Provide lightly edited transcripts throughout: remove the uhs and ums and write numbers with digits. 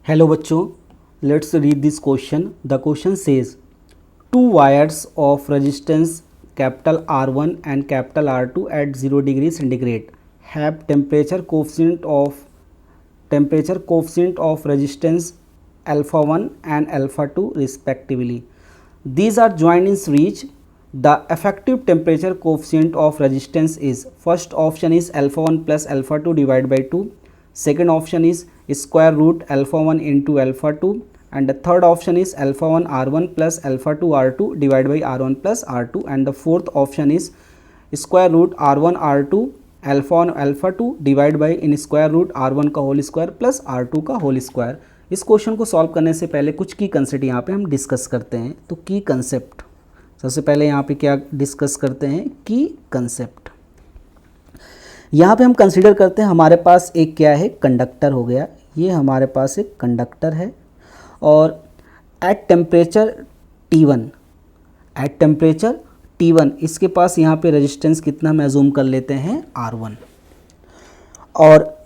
Hello बच्चों, let's read this question. The question says two wires of resistance capital R1 and capital R2 at 0 degree centigrade have temperature coefficient of resistance alpha 1 and alpha 2 respectively. These are joined in series. The effective temperature coefficient of resistance is, first option is alpha 1 plus alpha 2 divided by 2. Second option is square root alpha 1 into alpha 2, and the third option is alpha 1 r1 plus alpha 2 r2 divided by r1 plus r2, and the fourth option is square root r1 r2 alpha 1 alpha 2 divided by in square root r1 का whole square plus r2 का whole square. इस question को solve करने से पहले कुछ की concept यहाँ पे हम डिस्कस करते हैं. तो की कंसेप्ट सबसे पहले यहाँ पे क्या डिस्कस करते हैं, की कंसेप्ट. यहाँ पे हम कंसीडर करते हैं हमारे पास एक क्या है, कंडक्टर हो गया. ये हमारे पास एक कंडक्टर है और एट टेम्परेचर T1 इसके पास यहाँ पे रेजिस्टेंस कितना हम अज्यूम कर लेते हैं, R1. और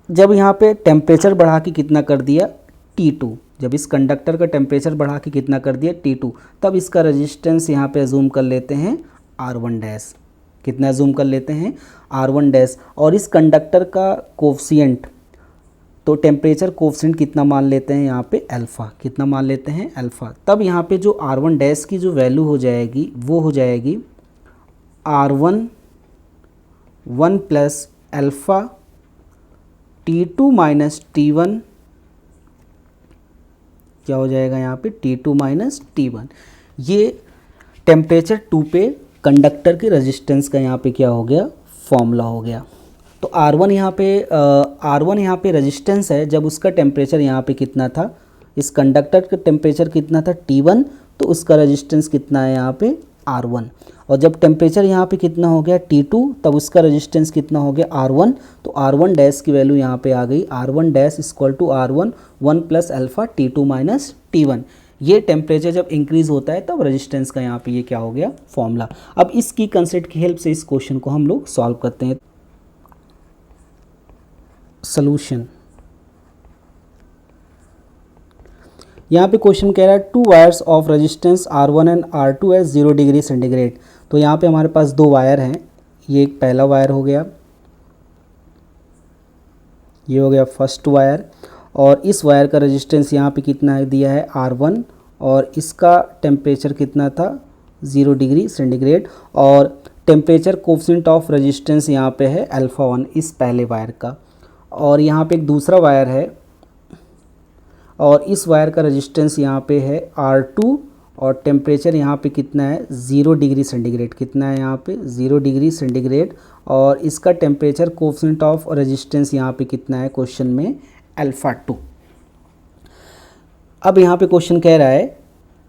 जब यहाँ पे टेम्परेचर बढ़ा के कितना कर दिया, T2, जब इस कंडक्टर का टेम्परेचर बढ़ा के कितना कर दिया, T2, तब इसका रेजिस्टेंस यहाँ पे अज्यूम कर लेते हैं R1 डैश. कितना अज्यूम कर लेते हैं, R1 डैश. और इस कंडक्टर का कोफिशिएंट, तो टेम्परेचर कोफिशिएंट कितना मान लेते हैं यहाँ पे, अल्फ़ा. कितना मान लेते हैं, अल्फ़ा. तब यहाँ पे जो R1 डैश की जो वैल्यू हो जाएगी वो हो जाएगी R1 1 plus alpha T2 minus T1. क्या हो जाएगा यहाँ पे, T2 माइनस T1. ये टेम्परेचर 2 पे कंडक्टर के रेजिस्टेंस का यहाँ पे क्या हो गया, फॉर्मूला हो गया. तो R1 यहाँ पे रेजिस्टेंस है. जब उसका टेम्परेचर यहाँ पे कितना था, इस कंडक्टर का टेम्परेचर कितना था, T1, तो उसका रेजिस्टेंस कितना है यहाँ पे, R1. और जब टेम्परेचर यहाँ पे कितना हो गया, T2, तब उसका रेजिस्टेंस कितना हो गया, R1. तो R1 डैश की वैल्यू यहाँ पे आ गई, R1 dash equal to R1 1 plus alpha T2 minus T1. ये टेम्परेचर जब इंक्रीज़ होता है तब रेजिस्टेंस का यहाँ पे ये क्या हो गया, फॉर्मूला. अब इसकी कंसेप्ट की हेल्प से इस क्वेश्चन को हम लोग सॉल्व करते हैं. सॉल्यूशन. यहाँ पे क्वेश्चन कह रहा है two wires of resistance R1 and R2 at 0 degree centigrade. तो यहाँ पे हमारे पास दो वायर हैं. ये एक पहला वायर हो गया, ये हो गया फर्स्ट वायर. और इस वायर का रेजिस्टेंस यहाँ पे कितना दिया है, R1, और इसका टेम्परेचर कितना था, 0 डिग्री सेंटीग्रेड. और टेम्परेचर कोफिशिएंट ऑफ रेजिस्टेंस यहाँ पे है अल्फ़ा 1 इस पहले वायर का. और यहाँ पे एक दूसरा वायर है और इस वायर का रेजिस्टेंस यहाँ पे है R2, और टेम्परेचर यहाँ पे कितना है, 0 डिग्री सेंटीग्रेड. कितना है यहाँ पे, 0 डिग्री सेंटीग्रेड. और इसका टेम्परेचर कोफिशिएंट ऑफ रेजिस्टेंस यहाँ पे कितना है क्वेश्चन में, अल्फ़ा 2. अब यहाँ पे क्वेश्चन कह रहा है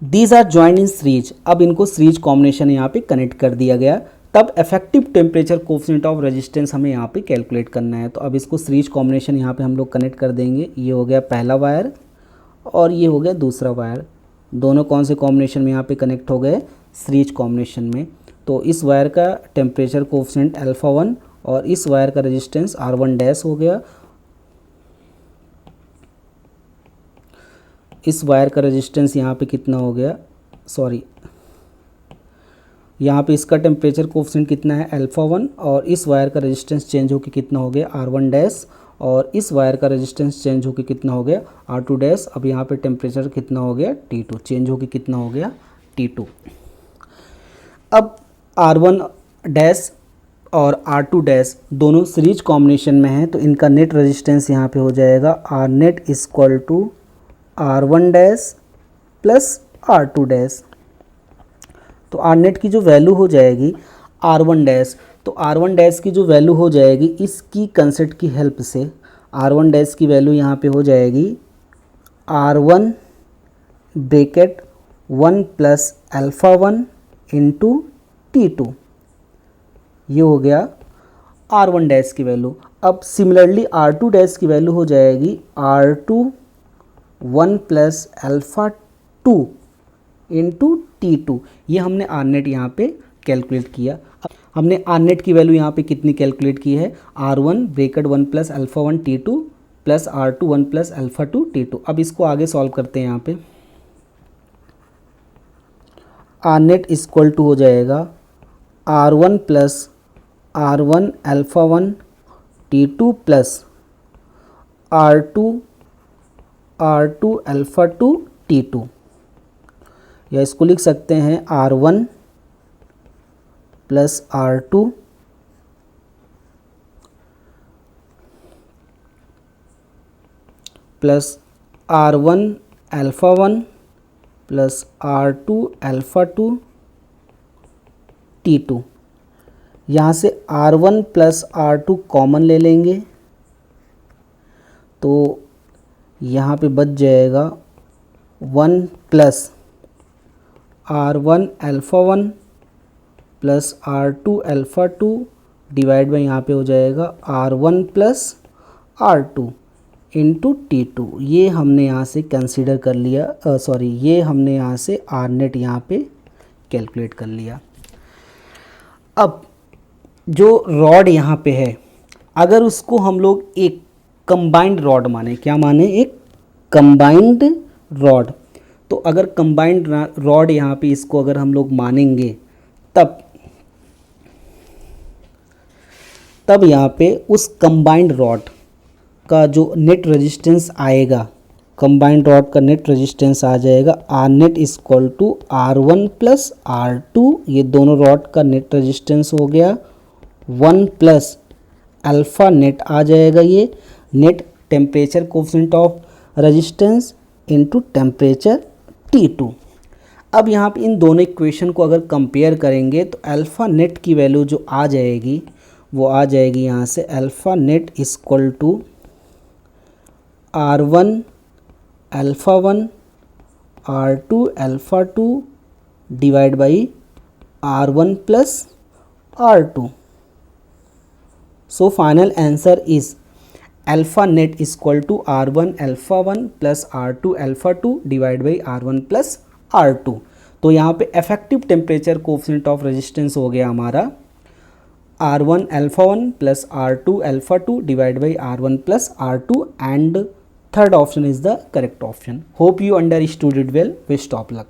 these are joined in series. अब इनको सीरीज कॉम्बिनेशन यहाँ पे कनेक्ट कर दिया गया. तब effective temperature coefficient of resistance हमें यहाँ पे कैलकुलेट करना है. तो अब इसको सीरीज कॉम्बिनेशन यहाँ पे हम लोग कनेक्ट कर देंगे. ये हो गया पहला वायर और ये हो गया दूसरा वायर. दोनों कौन से कॉम्बिनेशन में यहाँ पे कनेक्ट हो गए, सीरीज कॉम्बिनेशन में. तो इस वायर का टेम्परेचर कोफिशिएंट अल्फ़ा 1 और इस वायर का रेजिस्टेंस R1 डैश हो गया. इस वायर का रेजिस्टेंस यहाँ पे कितना हो गया, यहाँ पे इसका टेम्परेचर कोफिशिएंट कितना है, अल्फ़ा 1, और इस वायर का रेजिस्टेंस चेंज होकर कितना हो गया, R1 डैश. और इस वायर का रेजिस्टेंस चेंज होकर कितना हो गया, R2 डैश. अब यहाँ पे टेम्परेचर कितना हो गया, T2, चेंज होकर कितना हो गया, T2. अब R1 डैश और R2 डैश दोनों सीरीज कॉम्बिनेशन में हैं, तो इनका नेट रेजिस्टेंस यहाँ पे हो जाएगा R net equal to R1 dash plus R2 dash. तो R नेट की जो वैल्यू हो जाएगी R1 डैश, तो R1 डैश की जो वैल्यू हो जाएगी इसकी कंसेप्ट की हेल्प से R1 डैश की वैल्यू यहाँ पे हो जाएगी R1 bracket 1 plus alpha 1 into T2. ये हो गया R1 डैश की वैल्यू. अब सिमिलरली R2 डैश की वैल्यू हो जाएगी R2 1 plus alpha 2 into T2. ये हमने आर नेट यहाँ पे कैलकुलेट किया. हमने आर नेट की वैल्यू यहाँ पे कितनी कैलकुलेट की है, R1 bracket 1 plus alpha 1 T2 plus R21 plus alpha 2 T2। अब इसको आगे सॉल्व करते हैं। यहाँ पे आर नेट इक्वल टू हो जाएगा R1 plus R1 alpha 1 T2 plus R2 alpha 2 T2, या इसको लिख सकते हैं R1 plus R2 plus R1 alpha 1 plus R2 alpha 2 T2। यहाँ से R1 प्लस R2 कॉमन ले लेंगे तो यहाँ पे बच जाएगा 1 plus R1 alpha 1 plus R2 alpha 2 divide by यहाँ पे हो जाएगा R1 plus R2 into T2। ये हमने यहाँ से कंसीडर कर लिया, ये हमने यहाँ से आर नेट यहाँ पे कैलकुलेट कर लिया। अब जो रॉड यहाँ पे है, अगर उसको हम लोग एक कंबाइंड रॉड माने, क्या माने, एक कंबाइंड रॉड, तो अगर कंबाइंड रॉड यहाँ पे इसको अगर हम लोग मानेंगे तब यहाँ पे उस कंबाइंड रॉड का जो नेट रेजिस्टेंस आएगा, कंबाइंड रॉड का नेट रेजिस्टेंस आ जाएगा R net equal to R1 plus R2। ये दोनों रॉड का नेट रेजिस्टेंस हो गया 1 प्लस अल्फ़ा नेट आ जाएगा, ये net temperature coefficient of resistance into temperature T2। अब यहाँ पे इन दोनों इक्वेशन को अगर कंपेयर करेंगे तो अल्फ़ा नेट की वैल्यू जो आ जाएगी वो आ जाएगी यहाँ से alpha net equal to R1 alpha 1 R2 alpha 2 divide by R1 plus R2। So final answer is alpha net equal to R1 alpha 1 plus R2 alpha 2 divide by R1 plus R2। तो यहाँ पे effective temperature coefficient of resistance हो गया हमारा R1 alpha 1 plus R2 alpha 2 divide by R1 plus R2, and third option is the correct option. Hope you understood it well. Wish of luck.